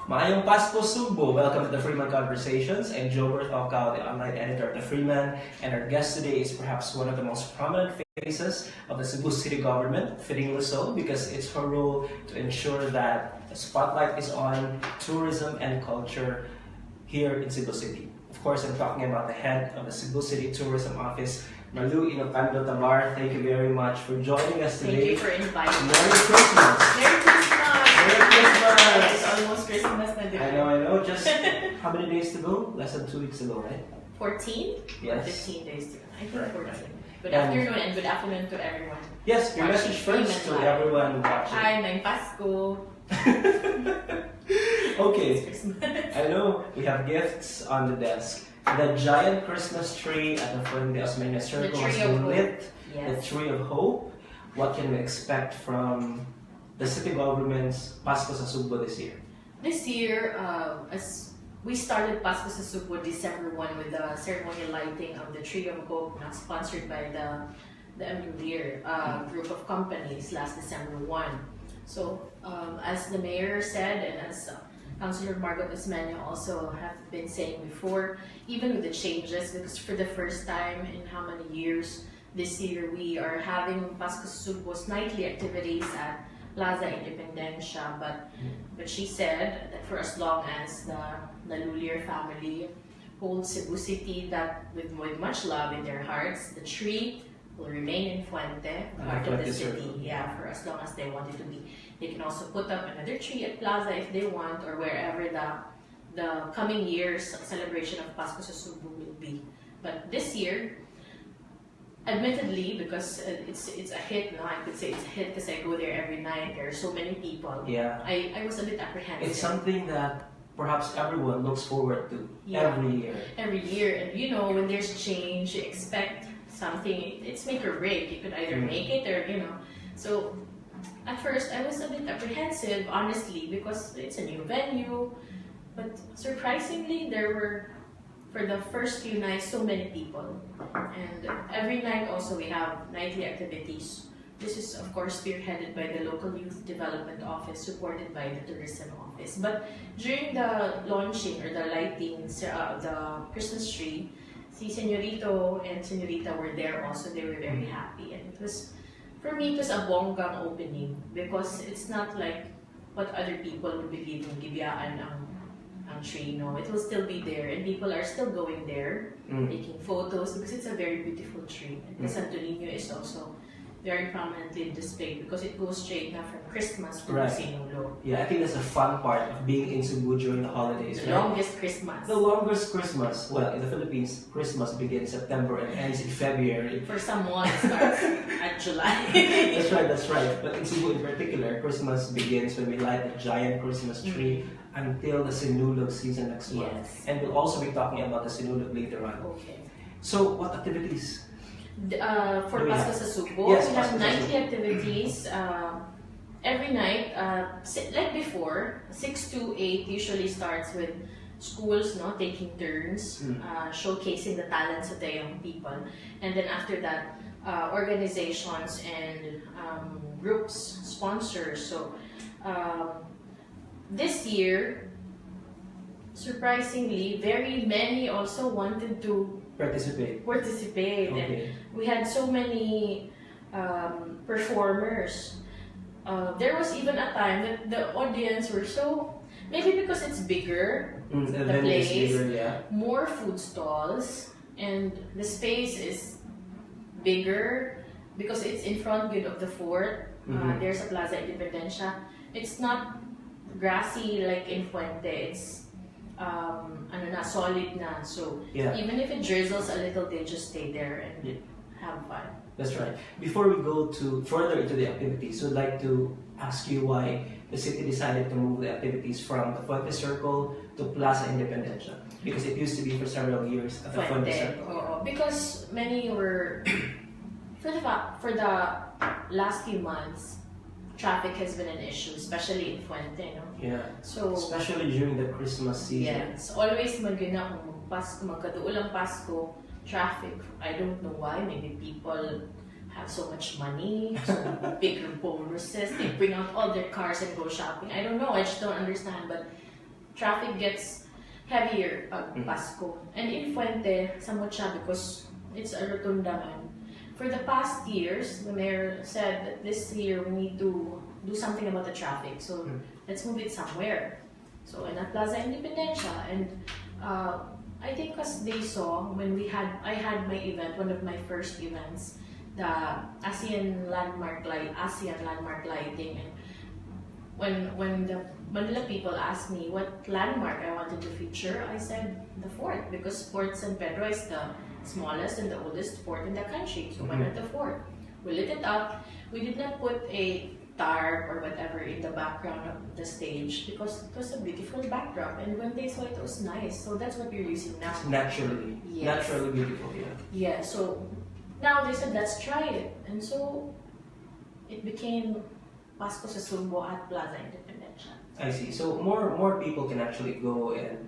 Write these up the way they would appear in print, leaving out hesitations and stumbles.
Maayong Pasko Subo! Welcome to the Freeman Conversations. I'm Joe Bertocao, the online editor of the Freeman, and our guest today is perhaps one of the most prominent faces of the Cebu City government, fittingly so, because it's her role to ensure that the spotlight is on tourism and culture here in Cebu City. Of course, I'm talking about the head of the Cebu City Tourism Office, Malou Inocando Tabar. Thank you very much for joining us today. Thank you for inviting me. Merry Christmas! Merry Christmas! Merry Christmas! It's almost Christmas na, di ba? I know. Just how many days to go? Less than 2 weeks ago, right? 14? Yes. Or 15 days to go. I think 14. Right. Good afternoon and good afternoon to everyone. Yes, your message first to everyone watching. Hi, may Pasko. Okay, It's Christmas. I know we have gifts on the desk. The giant Christmas tree at the Fuente Osmeña Circle has been lit. The Yes. Tree of Hope. What can we expect from the city government's Pasko sa Subo this year? This year, as we started Pasko sa Subo December 1 with the ceremonial lighting of the Tree of Hope, sponsored by the Amulier group of companies last December 1. So, as the mayor said, and as Councilor Margot Osmeña also have been saying before, even with the changes, because for the first time in how many years this year we are having Pasko sa Subo's nightly activities at Plaza Independencia, but she said that for as long as the Lulier family holds Cebu City that with much love in their hearts, the tree will remain in Fuente, part of the city. Yeah, for as long as they want it to be. They can also put up another tree at Plaza if they want, or wherever the coming year's celebration of Pasko sa Subo will be. But this year, admittedly, because it's a hit, no, I could say it's a hit because I go there every night. There are so many people. Yeah. I was a bit apprehensive. It's something that perhaps everyone looks forward to every year. Every year, and you know, when there's change, you expect something. It's make or break. You could either make it or So at first, I was a bit apprehensive, honestly, because it's a new venue. But surprisingly, there were, for the first few nights, so many people. And every night also we have nightly activities. This is, of course, spearheaded by the local youth development office, supported by the tourism office. But during the launching or the lighting, the Christmas tree, si Señorito and Señorita were there also. They were very happy. And it was, for me, it was a bonggang opening because it's not like what other people would believe in Gibyaan ang tree. No, it will still be there, and people are still going there, taking photos because it's a very beautiful tree. And the Santo Niño is also very prominently displayed because it goes straight now from Christmas to Sinulo. Yeah, I think that's a fun part of being in Cebu during the holidays. The longest Christmas. The longest Christmas. Well, in the Philippines, Christmas begins September and ends in February. For someone, it starts at July. That's right. But in Cebu in particular, Christmas begins when we light a giant Christmas tree until the Sinulog season next month. Yes. And we'll also be talking about the Sinulog later on. Okay. So, what activities? For Pasko sa Subo, Yes, we have Pasko sa nightly Subo. activities every night. Like before, 6 to 8 usually starts with schools taking turns, showcasing the talents of the young people. And then after that, organizations and groups, sponsors. So this year, surprisingly, very many also wanted to participate. Okay. And we had so many performers. There was even a time that the audience were so, maybe because it's bigger, the place, bigger, more food stalls, and the space is bigger because it's in front of the fort. There's a Plaza Independencia. It's not grassy like in Fuente. It's solid na. So even if it drizzles a little, they just stay there and have fun. That's right. Before we go further into the activities, we'd like to ask you why the city decided to move the activities from the Fuente Circle to Plaza Independencia, because it used to be for several years at the Fuente Circle. Because many were for the last few months, traffic has been an issue, especially in Fuente, Yeah. So especially during the Christmas season. Yes, always maganda kung magkaduulang Pasko, traffic. I don't know why. Maybe people have so much money, so bigger bonuses. They bring out all their cars and go shopping. I don't know. I just don't understand. But traffic gets heavier pag Pasko. And in Fuente, somewhat siya because it's a rotunda man. For the past years, the mayor said that this year we need to do something about the traffic. So let's move it somewhere. So in at Plaza Independencia, and I think because they saw when I had my event, one of my first events, the ASEAN landmark lighting, and when the Manila people asked me what landmark I wanted to feature, I said the fort, because Fort San Pedro is the smallest and the oldest fort in the country. So why not the fort? We lit it up. We did not put a tarp or whatever in the background of the stage because it was a beautiful backdrop, and when they saw it, it was nice. So that's what we're using now. It's naturally beautiful, yeah. Yeah, so now they said let's try it, and so it became Pasko sa Subo at Plaza Independencia. I see. So more people can actually go and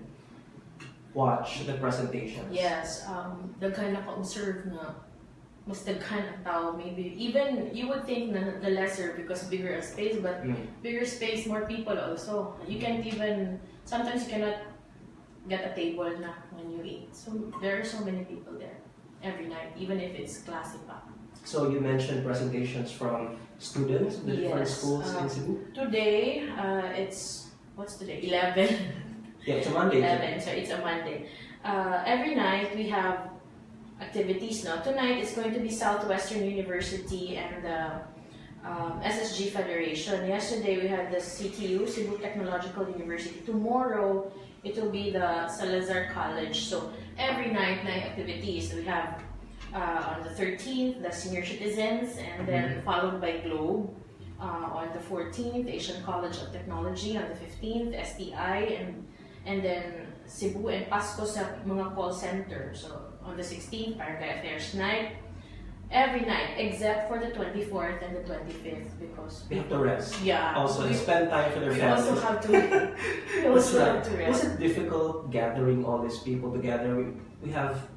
watch the presentations. Yes, daghan naka-observe na mas daghan ang tao, maybe even you would think na the lesser because bigger a space, but bigger space, more people also. You can't even, sometimes you cannot get a table na when you eat. So there are so many people there every night, even if it's classy pa. So you mentioned presentations from students of the different schools in Cebu? Today, it's, what's today? 11. Yeah, it's a Monday. 11, so it's a Monday. Every night we have activities. Now tonight it's going to be Southwestern University and the SSG Federation. Yesterday we had the CTU, Cebu Technological University. Tomorrow it will be the Salazar College. So every night activities. We have on the 13th the Senior Citizens, and then followed by Globe. On the 14th, Asian College of Technology. On the 15th, STI, and then Cebu and Pasko sa mga call center. So on the 16th, Barangay Affairs Night. Every night, except for the 24th and the 25th, because they have to rest. Yeah. Also, and spend time for their families. We also have to. Have to rest. Was it difficult gathering all these people together? We have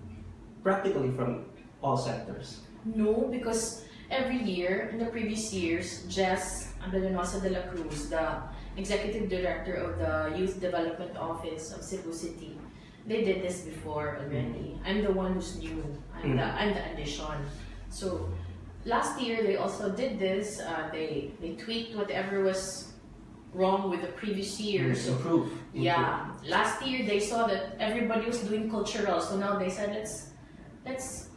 practically from all sectors. No, because every year, in the previous years, Jess Abelinosa de la Cruz, the Executive Director of the Youth Development Office of Cebu City, they did this before already. I'm the one who's new. I'm the addition. So last year they also did this. They tweaked whatever was wrong with the previous year. Improve. Yeah. Last year they saw that everybody was doing cultural, so now they said let's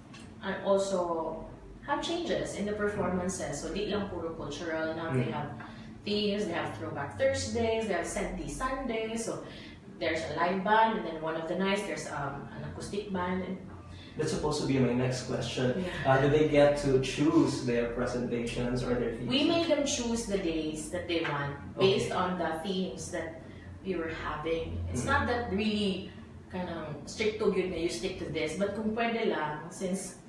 also have changes in the performances. So di lang puro cultural. Now they have themes, they have Throwback Thursdays, they have Senti Sundays. So there's a live band, and then one of the nights there's an acoustic band. And that's supposed to be my next question. Yeah. Do they get to choose their presentations or their themes? We made them choose the days that they want based on the themes that we were having. It's not that really kind of strict to yun na you stick to this, but kung pwede lang, since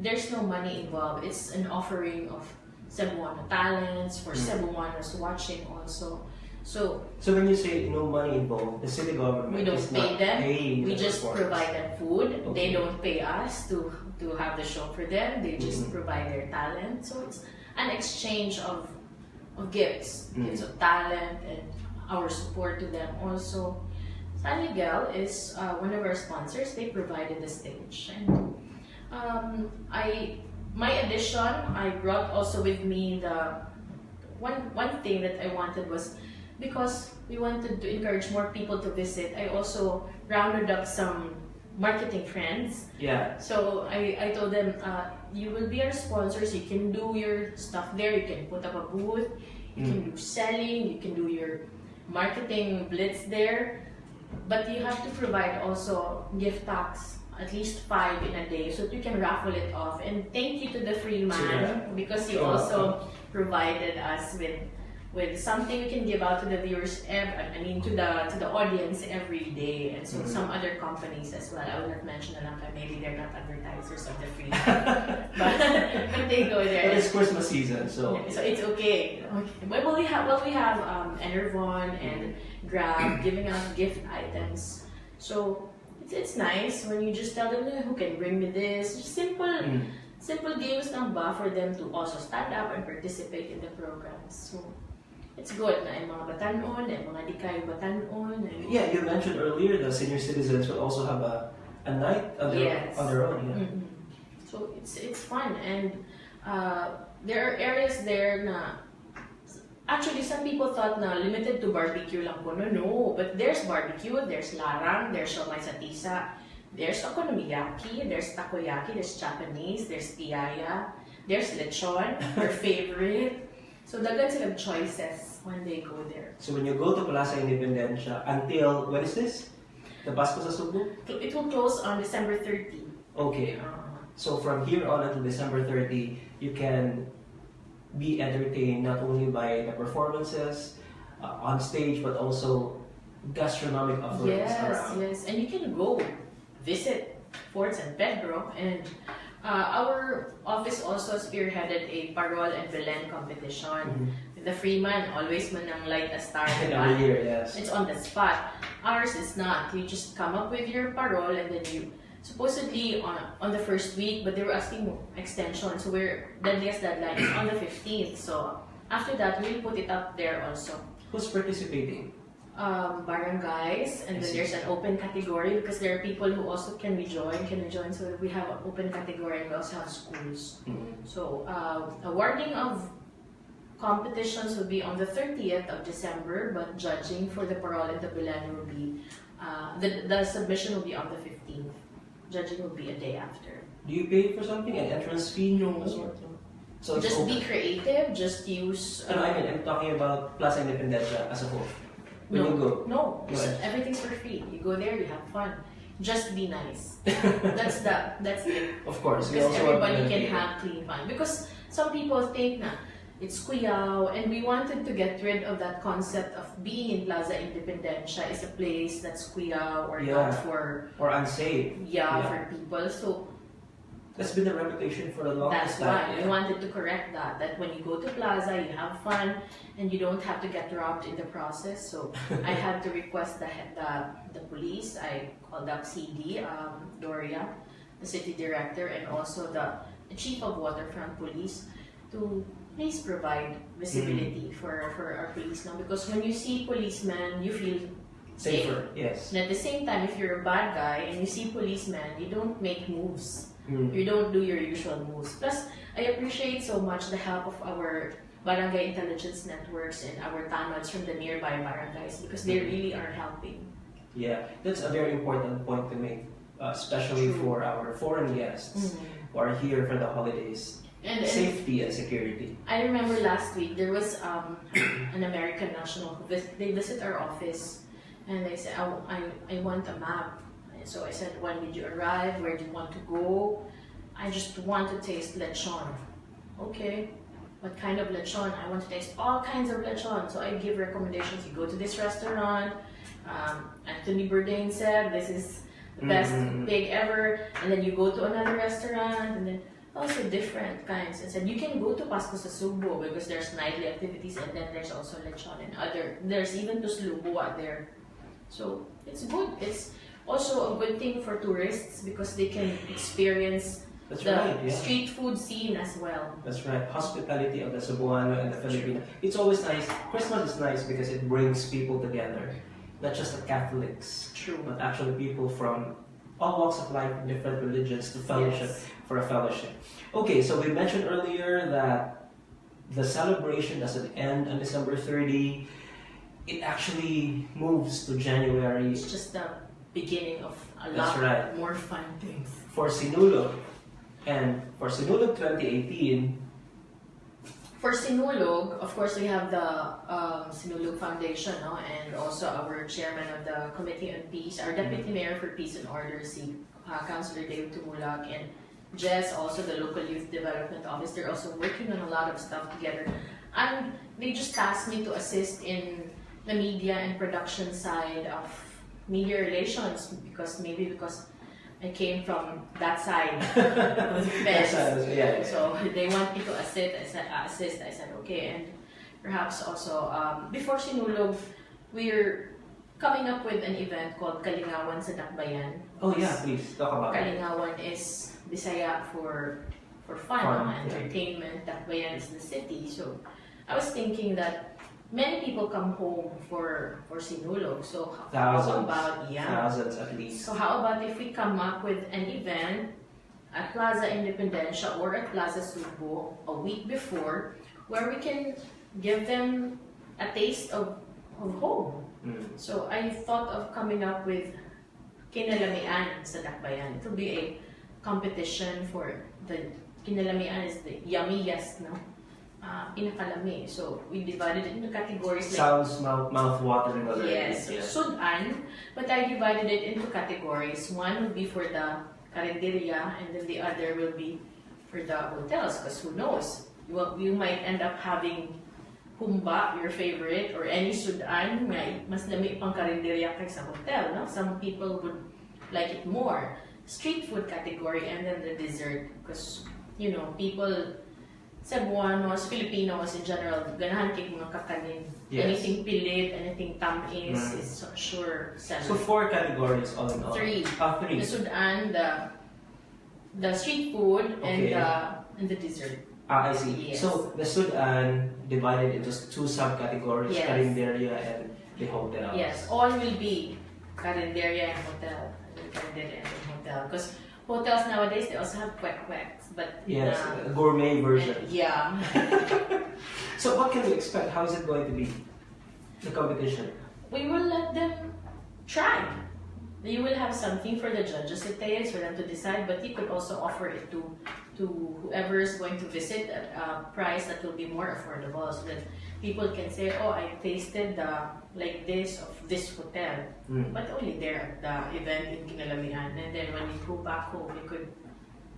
there's no money involved, it's an offering of Cebuano talents for Cebuanos watching also. So when you say no money involved, the city government we don't is pay not them. paying We the just performers. provide them food. Okay. They don't pay us to have the show for them. They just provide their talent. So it's an exchange of gifts, gifts of talent, and our support to them also. San Miguel is one of our sponsors. They provided the stage, and my addition, I brought also with me the one thing that I wanted was, because we wanted to encourage more people to visit, I also rounded up some marketing friends. Yeah. So I told them, you will be our sponsors, you can do your stuff there, you can put up a booth, you can do selling, you can do your marketing blitz there, but you have to provide also gift packs, at least 5 in a day, so that you can raffle it off. And thank you to the Freeman, because he also provided us with something we can give out to the viewers, to the audience every day, and so some other companies as well. I will not mention them, maybe they're not advertisers of the Freeman, but they go there. But it's Christmas season, so It's okay. Well, we have Enervon and Grab giving out gift items. So it's nice when you just tell them who can bring me this. Just simple games lang ba for them to also stand up and participate in the programs. So it's good na yung mga batanon, yung mga di kayo batanon. Yeah, you mentioned earlier the senior citizens will also have a night on their own. Yeah. Mm-hmm. So it's fun, and there are areas there na actually some people thought na limited to barbecue lang po. No, but there's barbecue, there's larang, there's siomai sa tisa, there's okonomiyaki, there's takoyaki, there's Japanese, there's piyaya, there's lechon, your favorite. So dagan silang choices when they go there. So when you go to Plaza Independencia until, when is this? The Pasko sa Cebu? It will close on December 30. Okay. So from here on until December 30, you can be entertained not only by the performances on stage, but also gastronomic offerings around. Yes, and you can go visit Fort San Pedro, and our office also spearheaded a Parol and Belen competition. The Freeman, always manang light a star. Every year, yes. It's on the spot. Ours is not. You just come up with your parol, and then you supposedly on the first week, but they were asking extension. So we're deadliest deadline is on the 15th. So after that, we'll put it up there also. Who's participating? Barangays, and then there's an open category because there are people who also can rejoin. So we have an open category, and we also have schools. So awarding of competitions will be on the 30th of December, but judging for the parol and the Belen will be the submission will be on the 15th. Judging will be a day after. Do you pay for something? An entrance fee? No. So just be creative. Just use. I mean, I'm talking about Plaza Independencia as a whole. When you go. No, everything's for free. You go there, you have fun. Just be nice. That's it. Of course. Because everybody can have clean fun. Because some people think na it's kuyaw, and we wanted to get rid of that concept of being in Plaza Independencia is a place that's kuyaw or not for or unsafe. For people. So that's been the reputation for a long time. That's why we wanted to correct that. That when you go to Plaza, you have fun, and you don't have to get robbed in the process. So I had to request the police. I called up CD Doria, the city director, and also the chief of Waterfront Police to please provide visibility for our police now, because when you see policemen, you feel safer. Yes. And at the same time, if you're a bad guy and you see policemen, you don't make moves. You don't do your usual moves. Plus, I appreciate so much the help of our barangay intelligence networks and our tanods from the nearby barangays, because they really are helping. Yeah, that's a very important point to make, especially for our foreign guests who are here for the holidays. And safety and security. I remember last week there was an American national who they visit our office, and they said, I want a map. So I said, when did you arrive? Where do you want to go? I just want to taste lechon. Okay, what kind of lechon? I want to taste all kinds of lechon. So I give recommendations. You go to this restaurant. Anthony Bourdain said this is the best pig ever. And then you go to another restaurant, and then also different kinds. And said you can go to Pasko sa Cebu because there's nightly activities, and then there's also lechon and there's even tuslubuwa there. So it's good. It's also a good thing for tourists because they can experience street food scene as well. That's right. Hospitality of the Cebuano and the Filipino. It's always nice. Christmas is nice because it brings people together. Not just the Catholics, but actually people from all walks of life, different religions, to fellowship for a fellowship. Okay, so we mentioned earlier that the celebration doesn't end on December 30. It actually moves to January. It's just the beginning of a lot more fun things. For Sinulog, and for Sinulog 2018. For Sinulog, of course, we have the Sinulog Foundation, and also our chairman of the Committee on Peace, our Deputy Mayor for Peace and Order, Councilor David Tumulak, and Jess, also the Local Youth Development Office. They're also working on a lot of stuff together. And they just tasked me to assist in the media and production side of media relations because I came from that side of the fence. So they want me to assist. I said okay, and perhaps also before Sinulog, we're coming up with an event called Kalingawan sa Dakbayan. Oh yeah, please talk about it. Kalingawan is Bisaya for fun, entertainment. Dakbayan is the city. So I was thinking that many people come home for Sinulog. So Thousands. how about Thousands at least. So how about if we come up with an event at Plaza Independencia or at Plaza Cebu a week before, where we can give them a taste of home. So I thought of coming up with Kinalamian sa Dakbayan. It will be a competition for the Kinalamian is the yummiest, no? Pinakalami. So we divided it into categories. Sounds mouth-watering already. Yes, Sudan, but I divided it into categories. One would be for the Carinderia, and then the other will be for the hotels, because who knows? You might end up having Humba, your favorite, or any Sudan, may mas lami pang Carinderia kaysa hotel, no? Some people would like it more. Street food category, and then the dessert, because, you know, people, Cebuanos, Filipinos in general, ganahan kay mga kakanin. Yes. Anything pilit, anything tamis is sure seller. So 4 categories all in all. 3. 3. The Sudan, the street food, Okay. and the dessert. I see. Yes. So the Sudan divided into 2 subcategories, Yes. Carinderia and the hotels. Yes, all will be Carinderia and hotel. Carinderia and hotel. Because hotels nowadays, they also have kwek-kweks. But Yes, a gourmet version. yeah. So what can we expect? How is it going to be? The competition? We will let them try. You will have something for the judges to taste, for them to decide, but you could also offer it to whoever is going to visit at a price that will be more affordable, so that people can say, oh, I tasted like this of this hotel, but only there at the event in Kinalamian, and then when you go back home, you could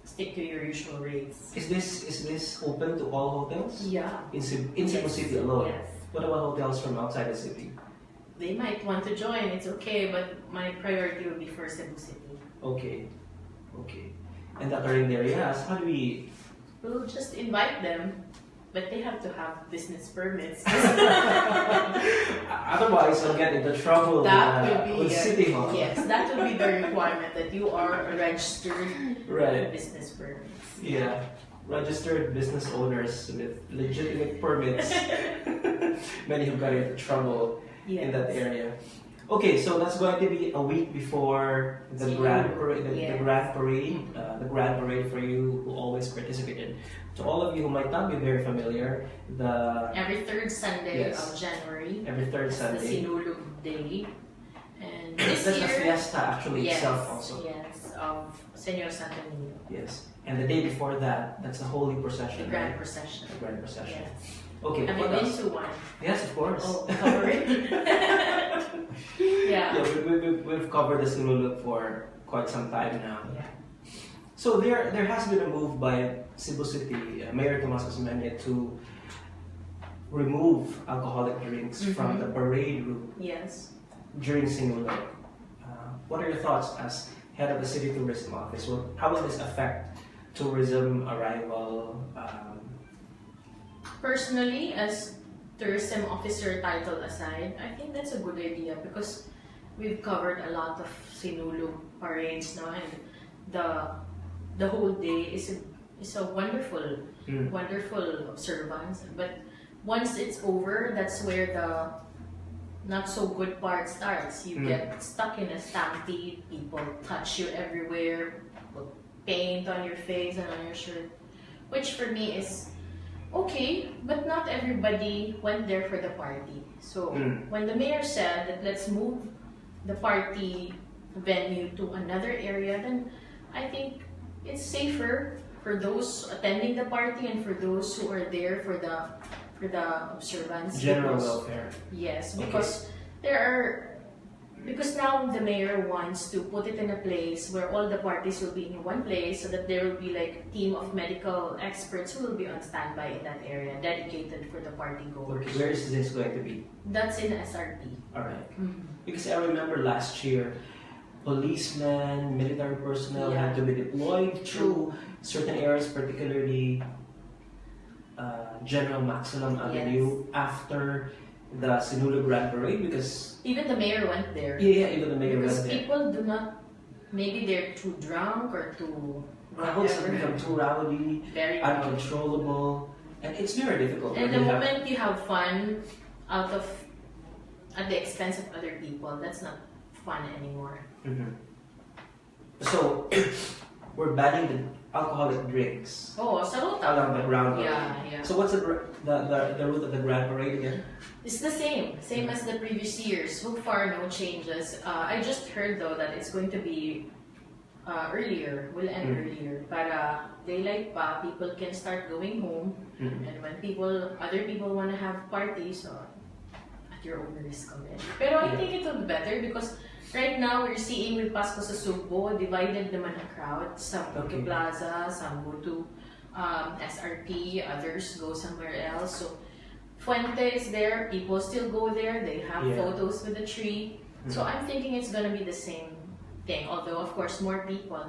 stick to your usual rates. Is this open to all hotels? Yeah. In Cebu City alone? Yes. What about hotels from outside the city? They might want to join, it's okay, but my priority would be for Cebu City. Okay. And the Carinderias, how do we... We'll just invite them, but they have to have business permits. Otherwise, I'll get into trouble with City Hall. Yes, that will be the requirement, that you are a registered business permits. Yeah, registered business owners with legitimate permits. Many have got into trouble in that area. Okay, so that's going to be a week before the grand parade. The grand parade for you who always participated. To all of you who might not be very familiar, every third Sunday of January. Every third Sunday. The Sinulog Day, and that's this year, the fiesta actually itself also. Yes, of Senor Santo Niño. Yes, and the day before that, that's a holy procession. The grand procession. The grand procession. Yes. Okay. Have you been to one? Yes, of course. Oh, cover it. Yeah. We've covered the Sinulog for quite some time now. Yeah. So there has been a move by Cebu City Mayor Tomas Osmeña to remove alcoholic drinks from the parade route. Yes. During Sinulog. What are your thoughts as head of the City Tourism Office? How will this affect tourism arrival? Personally, as tourism officer title aside, I think that's a good idea, because we've covered a lot of Sinulog parades now, and the whole day is a wonderful observance. But once it's over, that's where the not so good part starts. You get stuck in a stampede. People touch you everywhere, put paint on your face and on your shirt, which for me is okay, but not everybody went there for the party. So when the mayor said that let's move the party venue to another area, then I think it's safer for those attending the party and for those who are there for the observance. General welfare. Yes, because because now the mayor wants to put it in a place where all the parties will be in one place, so that there will be like a team of medical experts who will be on standby in that area, dedicated for the party goers. Okay, where is this going to be? That's in SRT. Alright. Because I remember last year, policemen, military personnel had to be deployed through certain areas, particularly General Maximum Avenue after the Sinulog Grand Parade, because even the mayor went there. Yeah, even the mayor went there. Because people do not, maybe they're too drunk or too crowds have become too rowdy, very uncontrollable, and it's very difficult. And the moment you have fun, out of at the expense of other people. That's not fun anymore. Mm-hmm. So we're banning the alcoholic drinks Oh, sa ruta. along the Grand Parade. Yeah. So what's the route of the Grand Parade again? It's the same as the previous years. So far, no changes. I just heard though that it's going to be earlier, will end earlier. Para daylight pa, people can start going home. And when other people want to have parties, at your own risk already. Pero I think it will be better because right now we're seeing with Pasko sa Subo, divided naman ang crowd. Some go to Plaza, some go to SRP, others go somewhere else. So Fuente is there, people still go there, they have photos with the tree. So I'm thinking it's gonna be the same thing, although of course more people,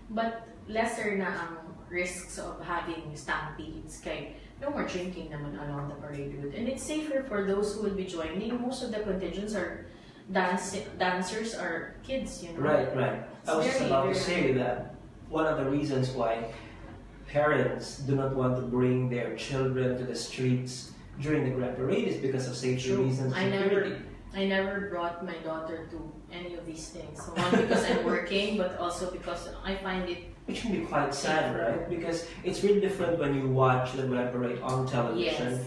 but lesser na ang risks of having stampedes. Kaya no more drinking naman along the parade route. And it's safer for those who will be joining. Most of the contingents are dancers are kids, you know. Right. I was just about to say that one of the reasons why parents do not want to bring their children to the streets during the Grand Parade is because of safety reasons. I never brought my daughter to any of these things. So one because I'm working, but also because I find it. Which can be quite sad, right? Because it's really different when you watch the Grand Parade on television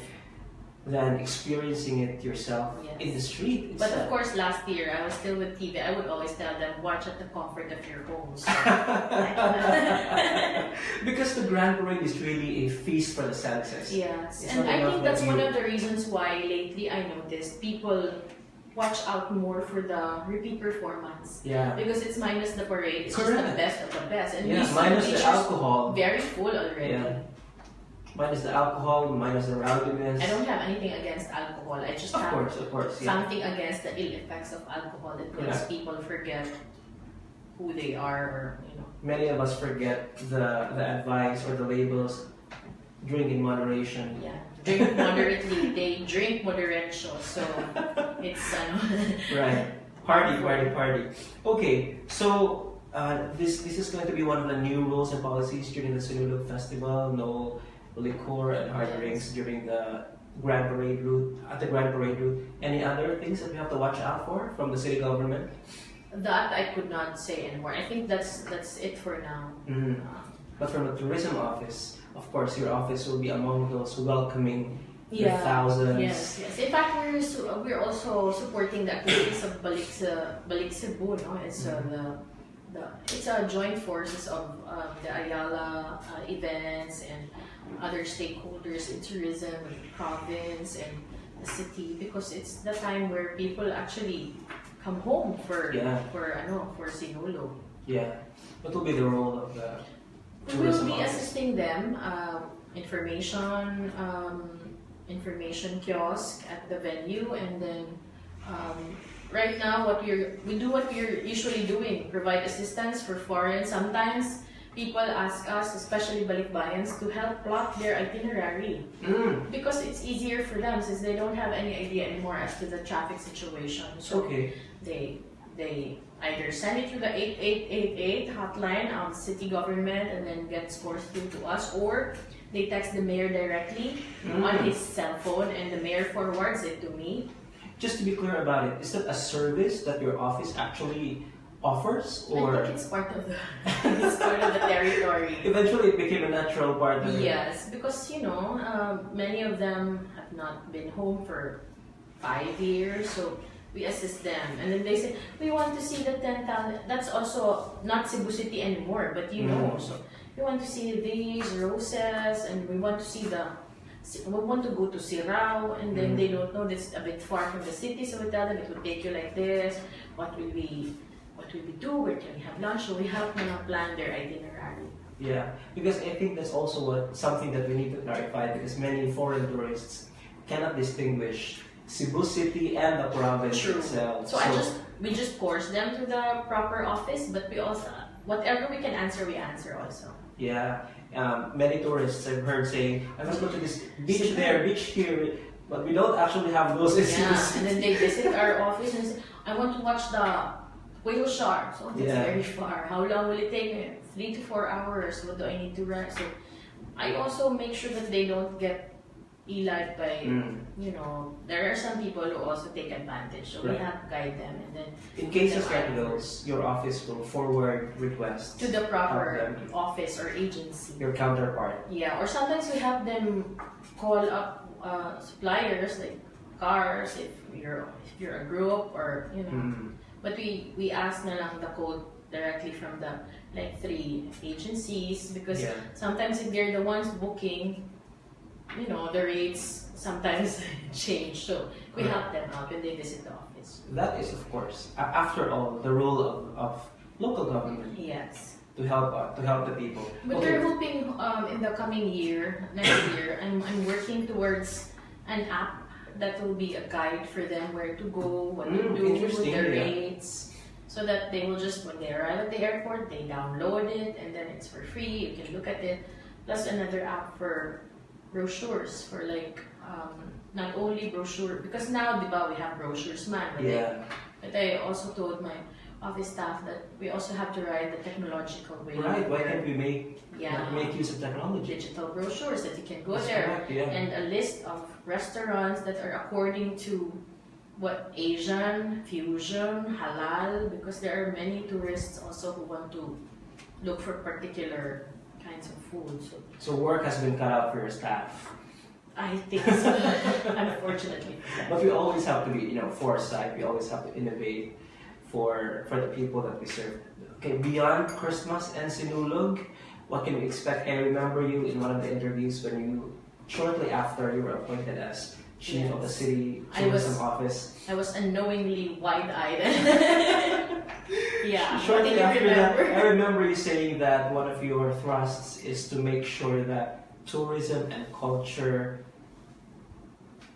than experiencing it yourself in the street. But of course, last year I was still with TV. I would always tell them, watch at the comfort of your homes. Because the Grand Parade is really a feast for the senses. Yes, and I think that's one of the reasons why lately I noticed people watch out more for the repeat performance. Yeah. Because it's minus the parade. It's just the best of the best. And minus the alcohol. Very full already. Yeah. Minus the alcohol, minus the rowdiness. I don't have anything against alcohol. I just have of course, something against the ill effects of alcohol that makes people forget who they are, or Many of us forget the advice or the labels. Drink in moderation. Yeah. Drink moderately. They drink moderatio. So it's right. Party. Okay, so this is going to be one of the new rules and policies during the Sinulog Festival. No liquor and hard drinks during the Grand Parade route. At the Grand Parade route, any other things that we have to watch out for from the city government? That I could not say anymore. I think that's it for now. But from the tourism office, of course, your office will be among those welcoming the thousands. Yes. In fact, we're also supporting the activities of Balik Cebu. No, it's it's a joint forces of the Ayala events and other stakeholders in tourism, the province and the city, because it's the time where people actually come home for Sinulog. Yeah. What will be the role of the we will be office? assisting them, information kiosk at the venue, and then right now we do what we're usually doing, provide assistance for foreign. Sometimes people ask us, especially balikbayans, to help plot their itinerary because it's easier for them since they don't have any idea anymore as to the traffic situation. So they either send it to the 8888 hotline of the city government and then get scores through to us, or they text the mayor directly on his cell phone and the mayor forwards it to me. Just to be clear about it, is that a service that your office actually offers, or I think it's part of the territory. Eventually, it became a natural part of it. Yes, because many of them have not been home for 5 years, so we assist them, and then they say we want to see the 10,000. That's also not Cebu City anymore, but so we want to see these roses, and we want to go to Sirao, and then they don't know this a bit far from the city, so we tell them it will take you like this. What will we do? Where can we have lunch? So we help them plan their itinerary. Yeah, because I think that's also something that we need to clarify, because many foreign tourists cannot distinguish Cebu City and the province itself. So we just course them to the proper office, but we also whatever we can answer, we answer also. Yeah. Many tourists I've heard saying, I must go to this beach there, beach here, but we don't actually have those in Cebu City. And then they visit our office and say, I want to watch the whale shark. So that's very far. How long will it take me? 3 to 4 hours. What do I need to rent? So I also make sure that they don't get e-life by, you know, there are some people who also take advantage. So we have to guide them, and then in cases like those, your office will forward requests to the proper office or agency. Your counterpart. Yeah, or sometimes we have them call up suppliers like cars if you're a group, or you know. But we ask na lang the code directly from the like 3 agencies, because sometimes if they're the ones booking, you know, the rates sometimes change. So we help them out when they visit the office. That is, of course, after all, the role of local government. Yes. To help the people. But we're hoping in the coming year, next year, I'm working towards an app that will be a guide for them where to go, what to do, with their rates, so that they will just, when they arrive at the airport, they download it and then it's for free. You can look at it. Plus another app for brochures, for like not only brochure, because now diba, we have brochures man, but I also told my office staff that we also have to ride the technological way. Right, why can't we make use of technology? Digital brochures that you can go That's there, correct, and a list of restaurants that are according to what Asian, fusion, halal, because there are many tourists also who want to look for particular kinds of food. So work has been cut out for your staff. I think so, unfortunately. But we always have to be, you know, foresight. We always have to innovate for the people that we serve. Okay, beyond Christmas and Sinulog, what can we expect? I remember you in one of the interviews when you, shortly after you were appointed as chief of the city tourism office. I was unknowingly wide-eyed. Yeah. Shortly after that, I remember you saying that one of your thrusts is to make sure that tourism and culture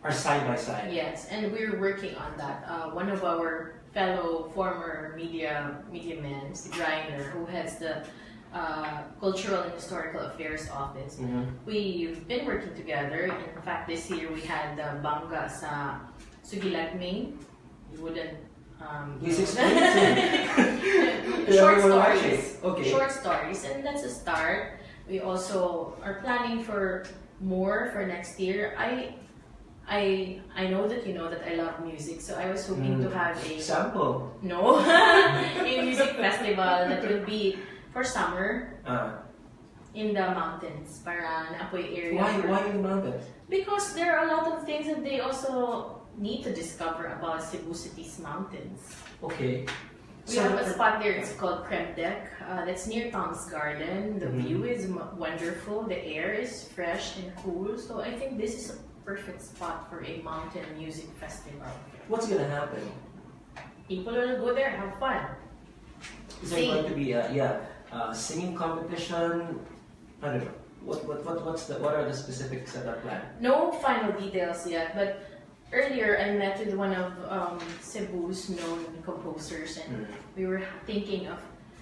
are side by side. Yes, and we're working on that. One of our fellow former media men, si Griner, who heads the Cultural and Historical Affairs Office. We've been working together. In fact, this year we had the bangga sa Sugilagming. You wouldn't. Please explain Short stories. Okay. Short stories, and that's a start. We also are planning for more for next year. I know that you know that I love music, so I was hoping to have a sample. No, a music festival that will be for summer in the mountains, para naapoy area. Why in the mountains? Because there are a lot of things that they also need to discover about Cebu City's mountains. Okay. We have a spot there, it's called Creme Deck. That's near Tom's Garden. The view is wonderful. The air is fresh and cool. So I think this is a perfect spot for a mountain music festival. What's going to happen? People will go there, have fun. Is there going to be a singing competition? I don't know. What are the specifics of that plan? No final details yet, but earlier I met with one of Cebu's known composers, and we were thinking of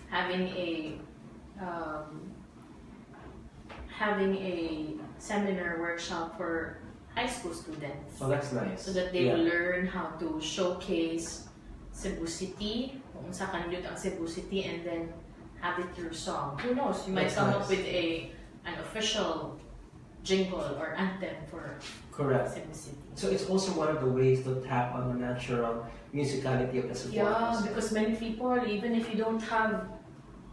having a seminar workshop for high school students. Oh, that's nice. So that they will learn how to showcase Cebu City, kung sa kanilot ang Cebu City, and then have it through song. Who knows? You might come up with an official jingle or anthem for Cebu City. So it's also one of the ways to tap on the natural musicality of the Cebu. Yeah, because many people, even if you don't have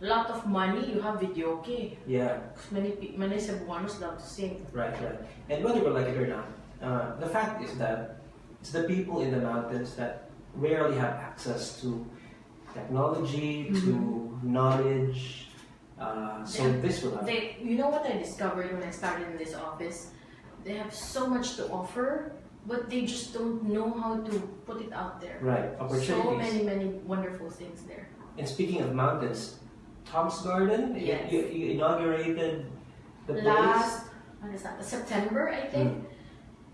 a lot of money, you have videoke. Yeah. Many Cebuanos love to sing. Right. And whether we like it or not, the fact is that it's the people in the mountains that rarely have access to technology, to knowledge. So this will happen. You know what I discovered when I started in this office? They have so much to offer, but they just don't know how to put it out there. Right, opportunities. So many wonderful things there. And speaking of mountains, Tom's Garden, yes. you inaugurated the last September, I think.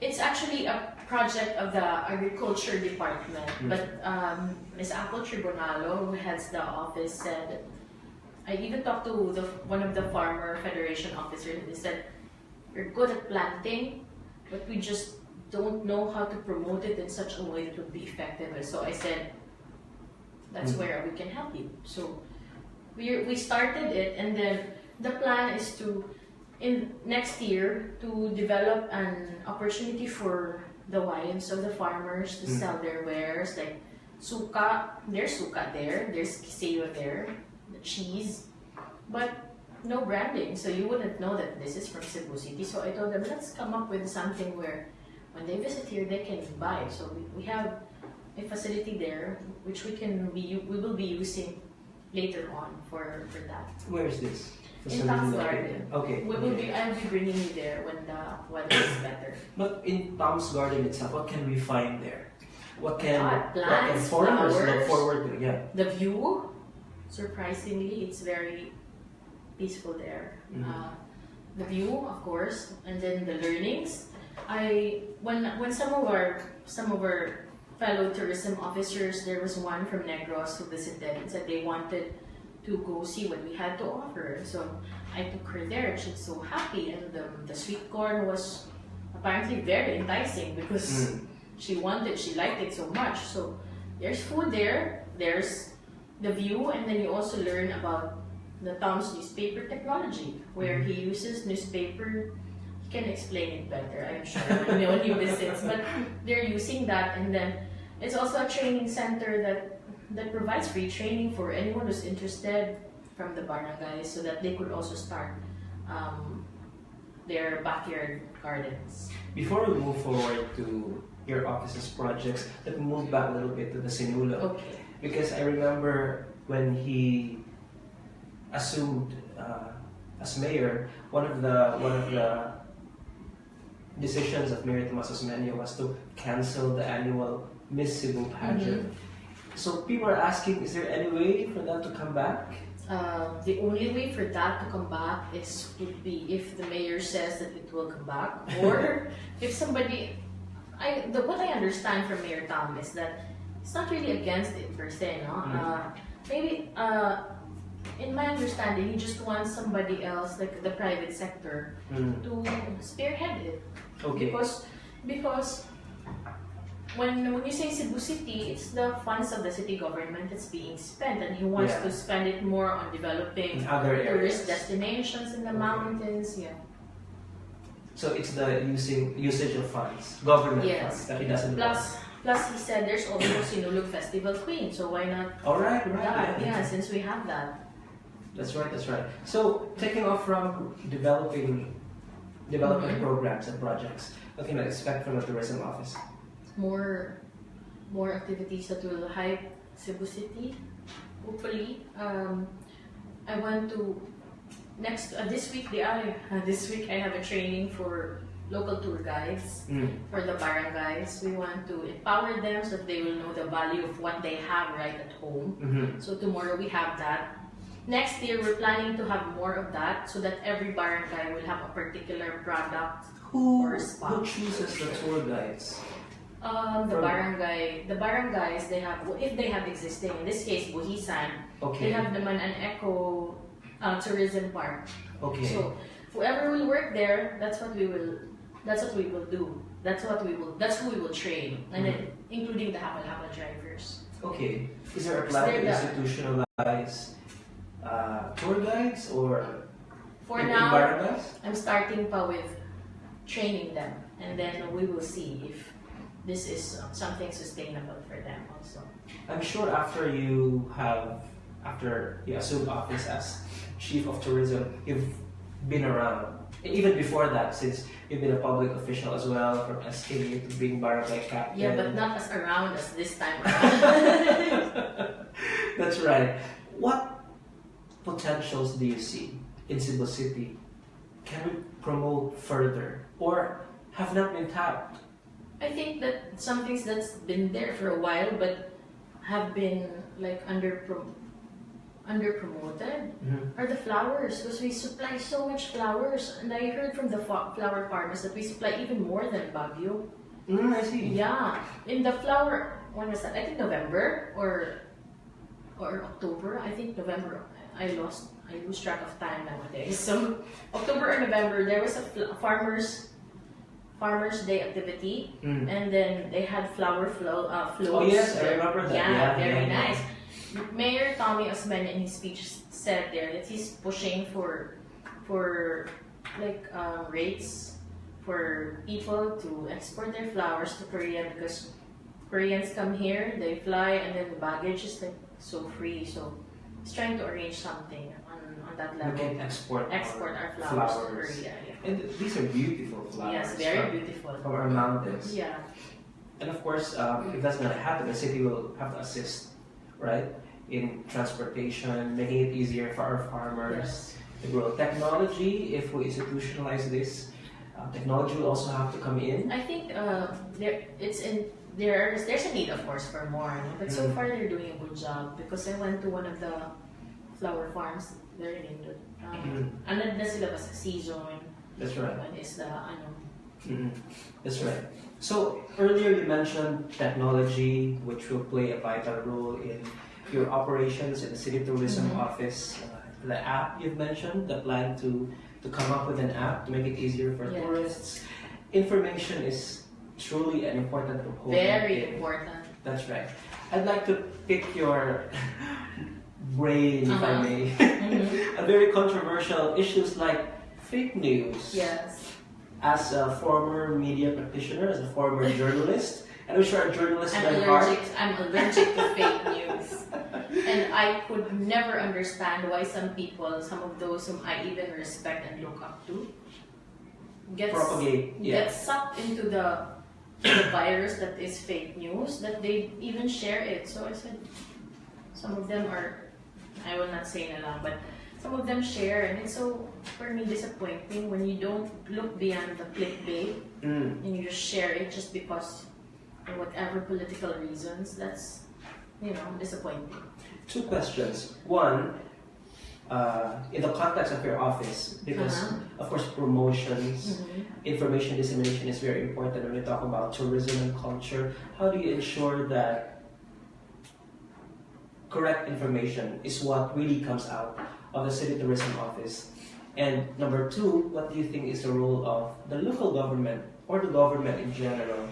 It's actually a project of the Agriculture Department, but Ms. Apple Tribunalo, who heads the office, said, I even talked to one of the farmer federation officers. They said, "You're good at planting, but we just don't know how to promote it in such a way that would be effective." And so I said, "That's where we can help you." So we started it, and then the plan is to in next year to develop an opportunity for the wives of the farmers to sell their wares like suka. There's suka there. There's kiseo there. The cheese, but no branding, so you wouldn't know that this is from Cebu City. So I told them, let's come up with something where when they visit here, they can buy. So we have a facility there, which we will be using later on for that. Where is this? In Tom's Garden. Okay. I'll be bringing you there when the weather is better. But in Tom's Garden itself, what can we find there? What can Plants, foreigners flowers, look forward to? Yeah. The view, surprisingly, it's very peaceful there. The view, of course, and then the learnings. When some of our fellow tourism officers, there was one from Negros who visited and said they wanted to go see what we had to offer. So I took her there, and she's so happy. And the sweet corn was apparently very enticing because she liked it so much. So there's food there, there's the view, and then you also learn about the Tom's newspaper technology, where he uses newspaper. He can explain it better, I'm sure, when he visits. But they're using that, and then it's also a training center that provides free training for anyone who's interested from the barangays, so that they could also start their backyard gardens. Before we move forward to your office's projects, let me move back a little bit to the Sinulo. Okay. Because I remember when he assumed as mayor, one of the decisions of Mayor Tomas Osmeño was to cancel the annual Miss Cebu pageant. So people are asking, is there any way for that to come back? The only way for that to come back would be if the mayor says that it will come back, or if somebody. What I understand from Mayor Tom is that it's not really against it per se, no. Maybe in my understanding, he just wants somebody else, like the private sector, to spearhead it. Okay. Because when you say Cebu City, it's the funds of the city government that's being spent, and he wants to spend it more on developing other tourist destinations in the mountains. Yeah. So it's the usage of funds, government funds, that he doesn't want. Plus, he said there's also Sinulog Festival Queen, so why not? All right. Yeah, since we have that. That's right. So taking off from developing programs and projects, what can I expect from the tourism office? More activities that will hype Cebu City. Hopefully, I want to this week I have a training for local tour guides for the barangays. We want to empower them so that they will know the value of what they have right at home. So tomorrow we have that. Next year we're planning to have more of that, so that every barangay will have a particular product or spot. Who chooses the tour guides? The barangays, they have, if they have existing, in this case Buhisan, they have naman an eco tourism park. Okay. So whoever will work there, that's what we will do. That's who we will train, and then including the habal drivers. Okay. Is there a plan to institutionalize tour guides or for in now? barangays? I'm starting with training them, and then we will see if this is something sustainable for them also. I'm sure after you assume office as chief of tourism, you've been around. And even before that, since you've been a public official as well, from SK to being barangay captain. Yeah, but not as around as this time. That's right. What potentials do you see in Cebu City? Can we promote further or have not been tapped? I think that some things that's been there for a while but have been like under promoted are the flowers, because we supply so much flowers, and I heard from the flower farmers that we supply even more than Baguio. I see. Yeah, in the flower, when was that? I think November or October. I think November. I lose track of time nowadays. So October or November, there was a Farmers Day activity, and then they had flower floats. Oh yes, I remember that. Yeah, very nice. Mayor Tommy Osmeño in his speech said there that he's pushing for rates for people to export their flowers to Korea, because Koreans come here, they fly, and then the baggage is like so free. So it's trying to arrange something on that level. We can export our flowers to Korea. Yeah. And these are beautiful flowers. Yes, very beautiful. From our mountains. Yeah. And of course, if that's going to happen, the city will have to assist, right, in transportation, making it easier for our farmers to grow. Technology, if we institutionalize this, technology will also have to come in. I think there's a need, of course, for more, but so far they're doing a good job, because I went to one of the flower farms. They're in ano na sila ba sa season. That's right. One is the That's right. So earlier you mentioned technology, which will play a vital role in your operations in the City Tourism Office. The app you've mentioned, the plan to come up with an app to make it easier for tourists. Information is truly an important component. Very important. That's right. I'd like to pick your brain, if I may. A very controversial issues like fake news. Yes. As a former media practitioner, as a former journalist, and I'm sure a journalist I'm allergic to fake news. And I could never understand why some of those whom I even respect and look up to, get sucked into the virus that is fake news, that they even share it. So I said, some of them are, I will not say na lang, but some of them share, and it's so, for me, disappointing when you don't look beyond the clickbait and you just share it just because of whatever political reasons. That's, disappointing. Two questions. One, in the context of your office, because of course promotions, information dissemination is very important when we talk about tourism and culture. How do you ensure that correct information is what really comes out of the City Tourism Office? And number two, what do you think is the role of the local government or the government in general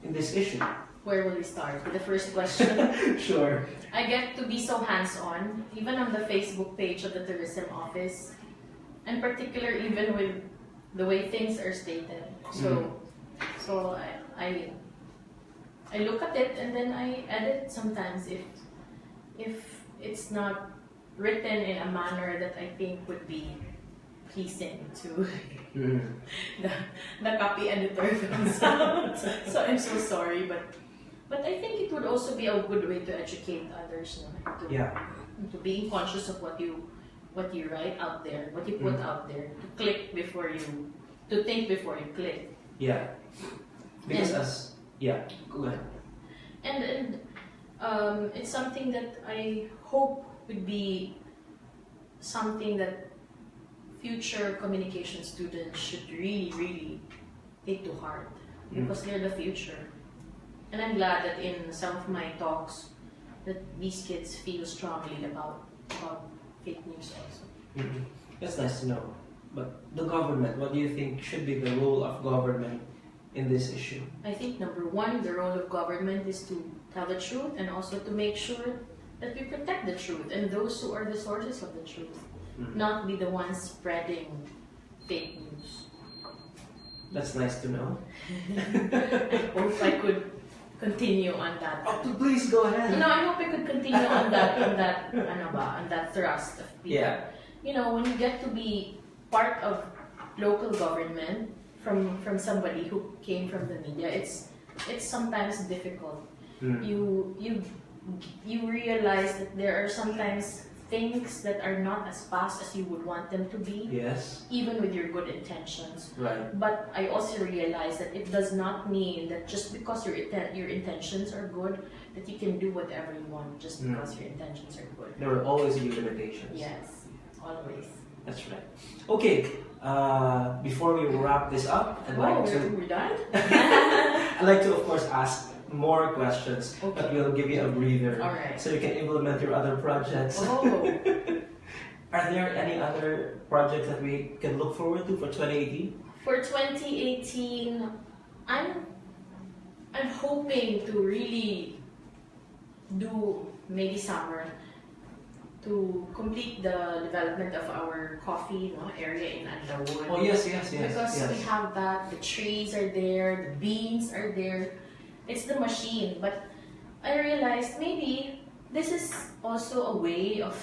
in this issue? Where will we start? With the first question? Sure. I get to be so hands-on, even on the Facebook page of the Tourism Office, and particular even with the way things are stated. So I look at it and then I edit sometimes if it's not written in a manner that I think would be pleasing to the copy editor themselves. So I'm so sorry, but I think it would also be a good way to educate others, to being conscious of what you write out there, what you put out there, to think before you click. Yeah. Because go ahead. And it's something that I hope would be something that future communication students should really, really take to heart, because they're the future. And I'm glad that in some of my talks that these kids feel strongly about fake news also. That's nice to know. But the government, what do you think should be the role of government in this issue? I think number one, the role of government is to tell the truth and also to make sure that we protect the truth and those who are the sources of the truth, not be the ones spreading fake news. That's nice to know. I hope I could continue on that. Oh, please go ahead. No, I hope I could continue on that thrust of people. Yeah. When you get to be part of local government from somebody who came from the media, it's sometimes difficult. You realize that there are sometimes things that are not as fast as you would want them to be. Yes. Even with your good intentions. Right. But I also realize that it does not mean that just because your intentions are good, that you can do whatever you want just because your intentions are good. There will always be limitations. Yes, always. That's right. Okay, before we wrap this up, we're done? I'd like to, of course, ask more questions, but we'll give you a breather so you can implement your other projects. Are there any other projects that we can look forward to for 2018? For 2018, I'm hoping to really do maybe summer to complete the development of our coffee area in Adlaon. Oh yes. Because we have that, the trees are there, the beans are there. It's the machine, but I realized maybe this is also a way of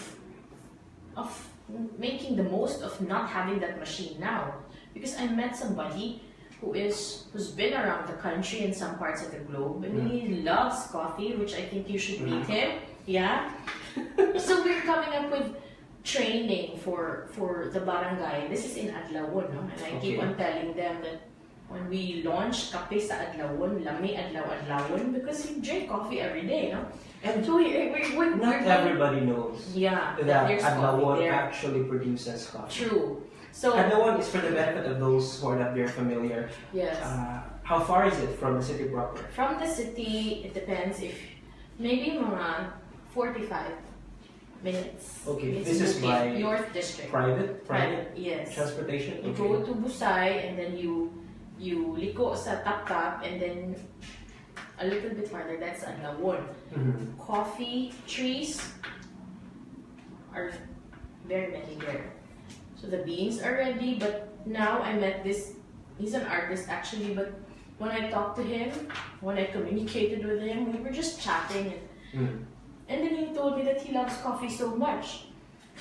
making the most of not having that machine now. Because I met somebody who's been around the country in some parts of the globe, and he loves coffee, which I think you should meet him. Yeah. So we're coming up with training for the barangay. This is in Adlaon, no? And I keep on telling them that when we launch Kape sa Adlaon, Lami Adlaw-Adlaon, because you drink coffee every day, no? And So not everybody knows that that there's coffee Adlaon there. actually produces coffee. True. So Adlaon is for the benefit of those who are not very familiar. yes. How far is it from the city proper? From the city, it depends if maybe mga 45 minutes. Okay, It's this is Bukit, by North District. Private Yes. transportation. You go to Busay and then you liko sa Tap and then a little bit farther, that's Adlaon. Coffee trees are very many there. So the beans are ready, but now I met this, he's an artist actually, but when I talked to him, when I communicated with him, we were just chatting and then he told me that he loves coffee so much.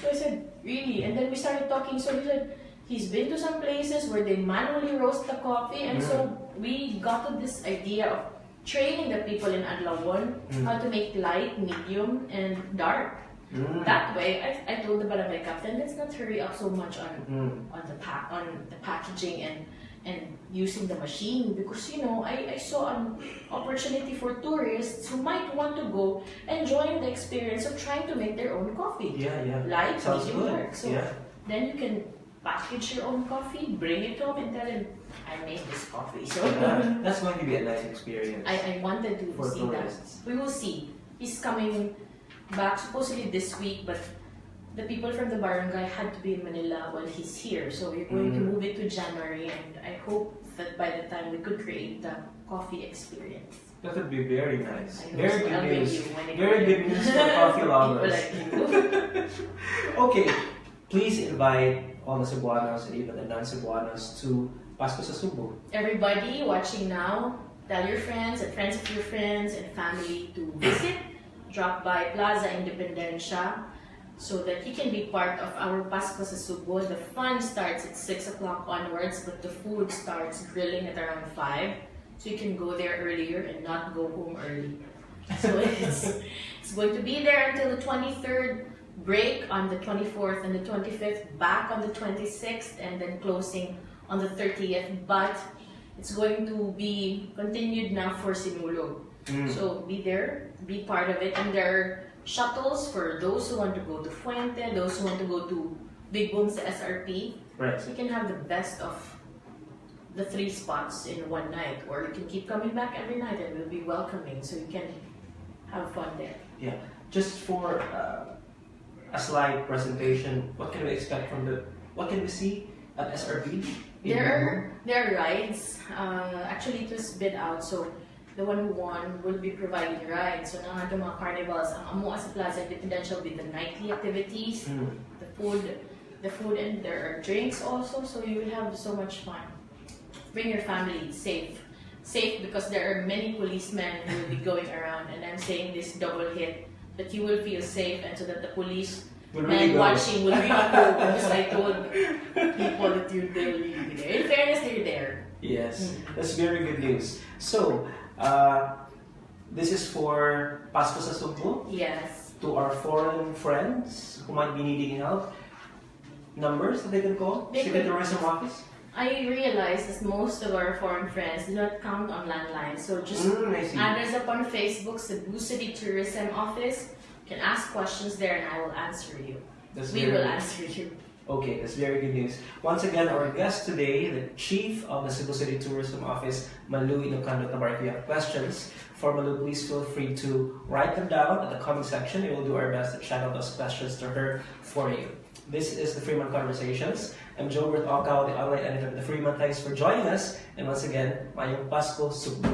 So I said, really? And then we started talking, so he said, he's been to some places where they manually roast the coffee, and so we got to this idea of training the people in Adlaon how to make light, medium, and dark. That way, I told the barangay captain, let's not hurry up so much on the packaging and using the machine, because I saw an opportunity for tourists who might want to go and join the experience of trying to make their own coffee. Yeah. Light, Sounds medium, good. dark. So then you can package your own coffee, bring it home, and tell him, I made this coffee. So that's going to be a nice experience. I wanted to for see tourists. that. We will see. He's coming back supposedly this week, but the people from the barangay had to be in Manila while he's here. So we're going to move it to January, and I hope that by the time we could create the coffee experience. That would be very nice. I know, Very so I'll good bring news. you when I Very go good news for coffee People lovers. like you. Okay, please invite all the Cebuanos and even the non-Cebuanos to Pasko sa Cebu. Everybody watching now, tell your friends and friends of your friends and family to visit. Drop by Plaza Independencia so that you can be part of our Pasko sa Cebu. The fun starts at 6 o'clock onwards, but the food starts grilling at around 5. So you can go there earlier and not go home early. So it's going to be there until the 23rd, break on the 24th and the 25th, back on the 26th, and then closing on the 30th. But it's going to be continued now for Sinulog. So be there, be part of it, and there are shuttles for those who want to go to Fuente, those who want to go to Big Boom sa SRP. Right. So you can have the best of the 3 spots in one night, or you can keep coming back every night and we'll be welcoming, so you can have fun there. Yeah. Just for a slide presentation, what can we expect what can we see at SRB? There are rides. Actually, it was bid out, so the one who won will be providing rides. So now the mga carnivals, ang amo sa Plaza Independencia will be the nightly activities, the food, and there are drinks also. So you will have so much fun. Bring your family, safe because there are many policemen who will be going around, and I'm saying this double hit, that you will feel safe, and so that the police men watching will really go, because I told people that they'll really be there. In fairness, they're there. Yes, that's very good news. So, this is for Pasko sa Cebu. Yes. To our foreign friends who might be needing help, numbers that they can call? City Tourism Office? I realize that most of our foreign friends do not count on landlines, so just add us up on Facebook, Cebu City Tourism Office. You can ask questions there and I will answer you. We will answer you. Okay, that's very good news. Once again, our guest today, the Chief of the Cebu City Tourism Office, Malou Inocando Tabar. If you have questions for Malou, please feel free to write them down at the comment section. We will do our best to channel those questions to her for you. This is the Freeman Conversations. I'm Joe Ocao, the online editor of the Freeman. Thanks for joining us. And once again, Mayong Pasko Cebu.